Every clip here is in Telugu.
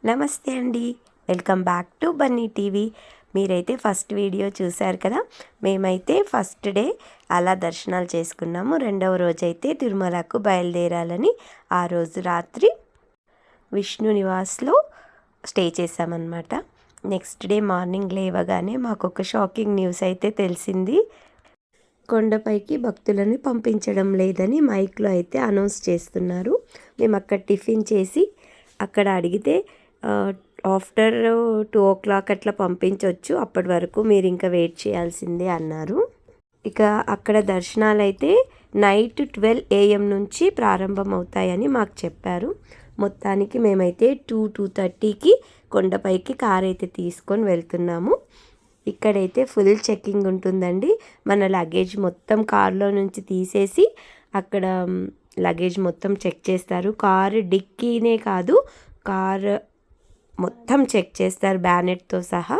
నమస్తే అండి. Welcome back to Bunny TV. మీరైతే ఫస్ట్ వీడియో చూశారు కదా. మేమైతే ఫస్ట్ డే అలా దర్శనాలు చేసుకున్నాము. రెండవ రోజైతే తిరుమలకు బయలుదేరాలని ఆ రోజు రాత్రి విష్ణు నివాస్లో స్టే చేసామన్నమాట. నెక్స్ట్ డే మార్నింగ్ లేవగానే మాకు ఒక షాకింగ్ న్యూస్ అయితే తెలిసింది. కొండపైకి భక్తులను పంపించడం లేదని మైక్లో అయితే అనౌన్స్ చేస్తున్నారు. మేము అక్కడ టిఫిన్ చేసి అక్కడ అడిగితే ఆఫ్టర్ 2 o'clock అట్లా పంపించవచ్చు, అప్పటి వరకు మీరు ఇంకా వెయిట్ చేయాల్సిందే అన్నారు. ఇక అక్కడ దర్శనాలు అయితే నైట్ 12 AM నుంచి ప్రారంభం అవుతాయని మాకు చెప్పారు. మొత్తానికి మేమైతే 2:30కి కొండపైకి కార్ అయితే తీసుకొని వెళ్తున్నాము. ఇక్కడైతే ఫుల్ చెక్కింగ్ ఉంటుందండి. మన లగేజ్ మొత్తం కార్లో నుంచి తీసేసి అక్కడ లగేజ్ మొత్తం చెక్ చేస్తారు. కారు డిక్కీనే కాదు, కార్ మొత్తం చెక్ చేస్తారు, బ్యానెట్తో సహా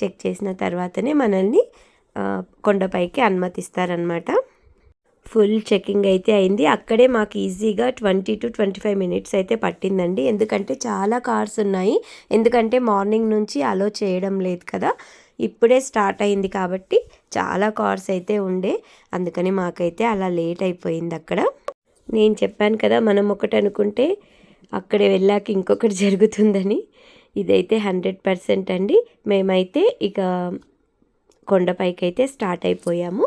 చెక్ చేసిన తర్వాతనే మనల్ని కొండపైకి అనుమతిస్తారనమాట. ఫుల్ చెకింగ్ అయితే అయింది. అక్కడే మాకు ఈజీగా 20 to 25 minutes అయితే పట్టిందండి. ఎందుకంటే చాలా కార్స్ ఉన్నాయి. ఎందుకంటే మార్నింగ్ నుంచి అలో చేయడం లేదు కదా, ఇప్పుడే స్టార్ట్ అయింది కాబట్టి చాలా కార్స్ అయితే ఉండే, అందుకని మాకైతే అలా లేట్ అయిపోయింది. అక్కడ నేను చెప్పాను కదా, మనం ఒకటి అనుకుంటే అక్కడ వెళ్ళాక ఇంకొకటి జరుగుతుందని. ఇదైతే 100% అండి. మేమైతే ఇక కొండపైకి అయితే స్టార్ట్ అయిపోయాము.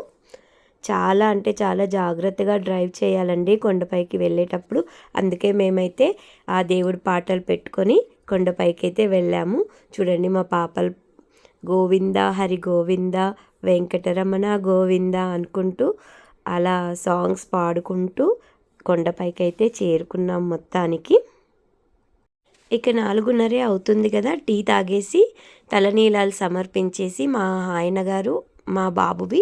చాలా అంటే చాలా జాగ్రత్తగా డ్రైవ్ చేయాలండి కొండపైకి వెళ్ళేటప్పుడు. అందుకే మేమైతే ఆ దేవుడి పాటలు పెట్టుకొని కొండపైకి అయితే వెళ్ళాము. చూడండి, మా పాపలు గోవింద హరి గోవింద వెంకటరమణ గోవింద అనుకుంటూ అలా సాంగ్స్ పాడుకుంటూ కొండపైకి అయితే చేరుకున్నాం మొత్తానికి. ఇక 4:30 అవుతుంది కదా, టీ తాగేసి తలనీలాలు సమర్పించేసి మా ఆయన గారు మా బాబువి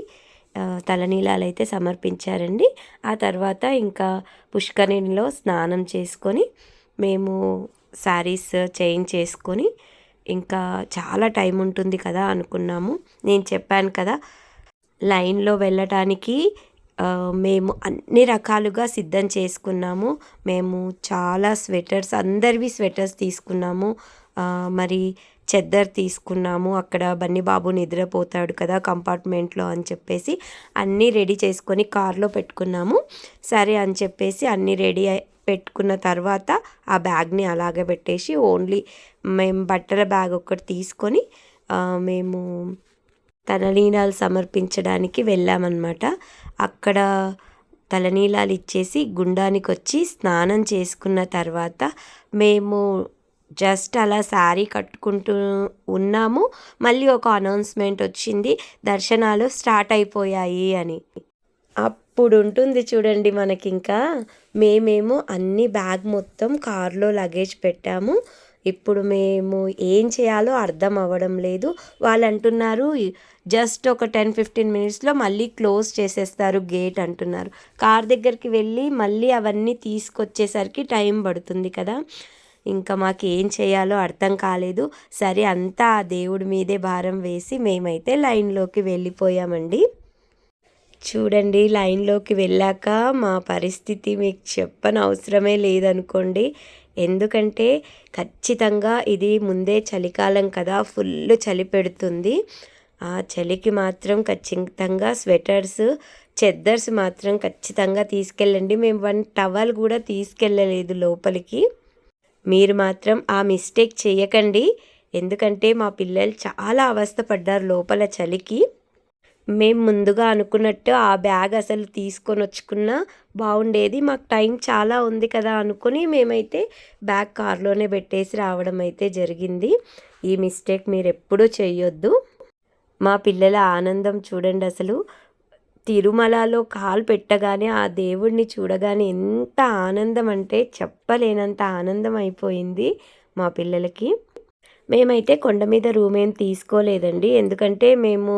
తలనీలాలు అయితే సమర్పించారండి. ఆ తర్వాత ఇంకా పుష్కరిణిలో స్నానం చేసుకొని మేము శారీస్ చేంజ్ చేసుకొని ఇంకా చాలా టైం ఉంటుంది కదా అనుకున్నాము. నేను చెప్పాను కదా, లైన్లో వెళ్ళటానికి మేము అన్ని రకాలుగా సిద్ధం చేసుకున్నాము. మేము చాలా స్వెటర్స్, అందరివి స్వెటర్స్ తీసుకున్నాము. మరి చెద్దర్ తీసుకున్నాము. అక్కడ బన్నీ బాబు నిద్రపోతాడు కదా కంపార్ట్మెంట్లో అని చెప్పేసి అన్నీ రెడీ చేసుకొని కార్లో పెట్టుకున్నాము. సరే అని చెప్పేసి అన్నీ రెడీ పెట్టుకున్న తర్వాత ఆ బ్యాగ్ని అలాగే పెట్టేసి ఓన్లీ మేము బట్టల బ్యాగ్ ఒక్కటి తీసుకొని మేము తలనీలాలు సమర్పించడానికి వెళ్ళామన్నమాట. అక్కడ తలనీలాలు ఇచ్చేసి గుండానికి వచ్చి స్నానం చేసుకున్న తర్వాత మేము జస్ట్ అలా శారీ కట్టుకుంటూ ఉన్నాము. మళ్ళీ ఒక అనౌన్స్మెంట్ వచ్చింది, దర్శనాలు స్టార్ట్ అయిపోయాయి అని. అప్పుడు ఉంటుంది చూడండి మనకి. ఇంకా మేమేమో అన్ని బ్యాగ్ మొత్తం కార్లో లగేజ్ పెట్టాము. ఇప్పుడు మేము ఏం చేయాలో అర్థం అవ్వడం లేదు. వాళ్ళు అంటున్నారు జస్ట్ ఒక 10-15 minutesలో మళ్ళీ క్లోజ్ చేసేస్తారు గేట్ అంటున్నారు. కార్ దగ్గరికి వెళ్ళి మళ్ళీ అవన్నీ తీసుకొచ్చేసరికి టైం పడుతుంది కదా. ఇంకా మాకు ఏం చేయాలో అర్థం కాలేదు. సరే, అంతా ఆ దేవుడి మీదే భారం వేసి మేమైతే లైన్లోకి వెళ్ళిపోయామండి. చూడండి, లైన్లోకి వెళ్ళాక మా పరిస్థితి మీకు చెప్పనవసరమే లేదనుకోండి. ఎందుకంటే ఖచ్చితంగా ఇది ముందే చలికాలం కదా, ఫుల్ చలి పెడుతుంది. ఆ చలికి మాత్రం ఖచ్చితంగా స్వెటర్స్, చెద్దర్స్ మాత్రం ఖచ్చితంగా తీసుకెళ్ళండి. మేము 1 towel కూడా తీసుకెళ్ళలేదు లోపలికి. మీరు మాత్రం ఆ మిస్టేక్ చేయకండి. ఎందుకంటే మా పిల్లలు చాలా అవస్థపడ్డారు లోపల చలికి. మేము ముందుగా అనుకున్నట్టు ఆ బ్యాగ్ అసలు తీసుకొని వచ్చుకున్నా బాగుండేది. మాకు టైం చాలా ఉంది కదా అనుకుని మేమైతే బ్యాగ్ కార్లోనే పెట్టేసి రావడం అయితే జరిగింది. ఈ మిస్టేక్ మీరు ఎప్పుడూ చేయొద్దు. మా పిల్లల ఆనందం చూడండి అసలు. తిరుమలలో కాలు పెట్టగానే ఆ దేవుడిని చూడగానే ఎంత ఆనందం అంటే చెప్పలేనంత ఆనందం అయిపోయింది మా పిల్లలకి. మేమైతే కొండ మీద రూమ్ ఏం తీసుకోలేదండి. ఎందుకంటే మేము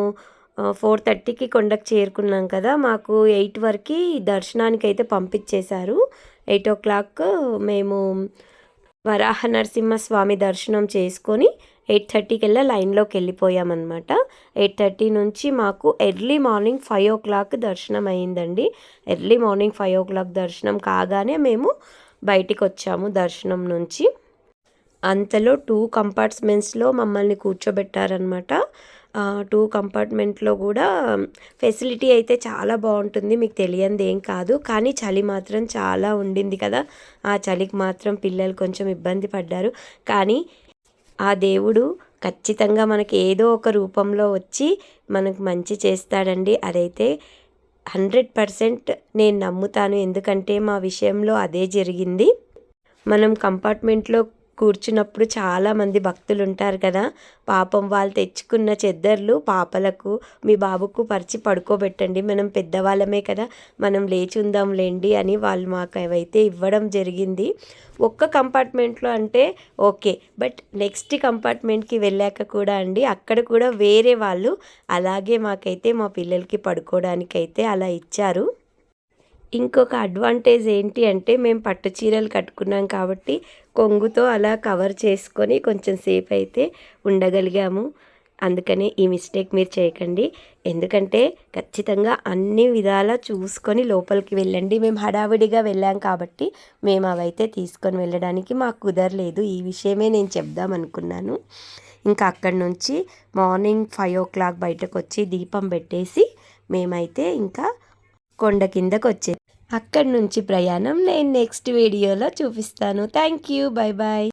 4:30కి కొండకు చేరుకున్నాం కదా, మాకు 8 వరకు దర్శనానికి అయితే పంపించేశారు. 8 o'clock మేము వరాహ నరసింహస్వామి దర్శనం చేసుకొని 8:30 లైన్లోకి వెళ్ళిపోయామన్నమాట. 8:30 నుంచి మాకు ఎర్లీ మార్నింగ్ 5 o'clock దర్శనం అయిందండి. ఎర్లీ మార్నింగ్ 5 o'clock దర్శనం కాగానే మేము బయటికి వచ్చాము దర్శనం నుంచి. అంతలో 2 కంపార్ట్మెంట్స్లో మమ్మల్ని కూర్చోబెట్టారనమాట. 2 కంపార్ట్మెంట్లో కూడా ఫెసిలిటీ అయితే చాలా బాగుంటుంది, మీకు తెలియంది ఏం కాదు. కానీ చలి మాత్రం చాలా ఉండింది కదా, ఆ చలికి మాత్రం పిల్లలు కొంచెం ఇబ్బంది పడ్డారు. కానీ ఆ దేవుడు ఖచ్చితంగా మనకి ఏదో ఒక రూపంలో వచ్చి మనకు మంచి చేస్తాడండి. అదైతే 100% నేను నమ్ముతాను. ఎందుకంటే మా విషయంలో అదే జరిగింది. మనం కంపార్ట్మెంట్లో కూర్చున్నప్పుడు చాలామంది భక్తులు ఉంటారు కదా, పాపం వాళ్ళు తెచ్చుకున్న చెద్దర్లు పాపలకు మీ బాబుకు పరిచి పడుకోబెట్టండి, మనం పెద్దవాళ్ళమే కదా, మనం లేచి ఉందాంలేండి అని వాళ్ళు మాకు అవైతే ఇవ్వడం జరిగింది. ఒక్క కంపార్ట్మెంట్లో అంటే ఓకే, బట్ నెక్స్ట్ కంపార్ట్మెంట్కి వెళ్ళాక కూడా అండి, అక్కడ కూడా వేరే వాళ్ళు అలాగే మాకైతే మా పిల్లలకి పడుకోవడానికైతే అలా ఇచ్చారు. ఇంకొక అడ్వాంటేజ్ ఏంటి అంటే, మేము పట్టు చీరలు కట్టుకున్నాం కాబట్టి కొంగుతో అలా కవర్ చేసుకొని కొంచెం సేపు అయితే ఉండగలిగాము. అందుకని ఈ మిస్టేక్ మీరు చేయకండి. ఎందుకంటే ఖచ్చితంగా అన్ని విధాలా చూసుకొని లోపలికి వెళ్ళండి. మేము హడావిడిగా వెళ్ళాం కాబట్టి మేము అవైతే తీసుకొని వెళ్ళడానికి మాకు కుదరలేదు. ఈ విషయమే నేను చెప్దాం అనుకున్నాను. ఇంకా అక్కడి నుంచి మార్నింగ్ 5 o'clock బయటకు వచ్చి దీపం పెట్టేసి మేమైతే ఇంకా కొండ కిందకు వచ్చేది. అక్కడి నుంచి ప్రయాణం నేను నెక్స్ట్ వీడియోలో చూపిస్తాను. Thank you. Bye bye.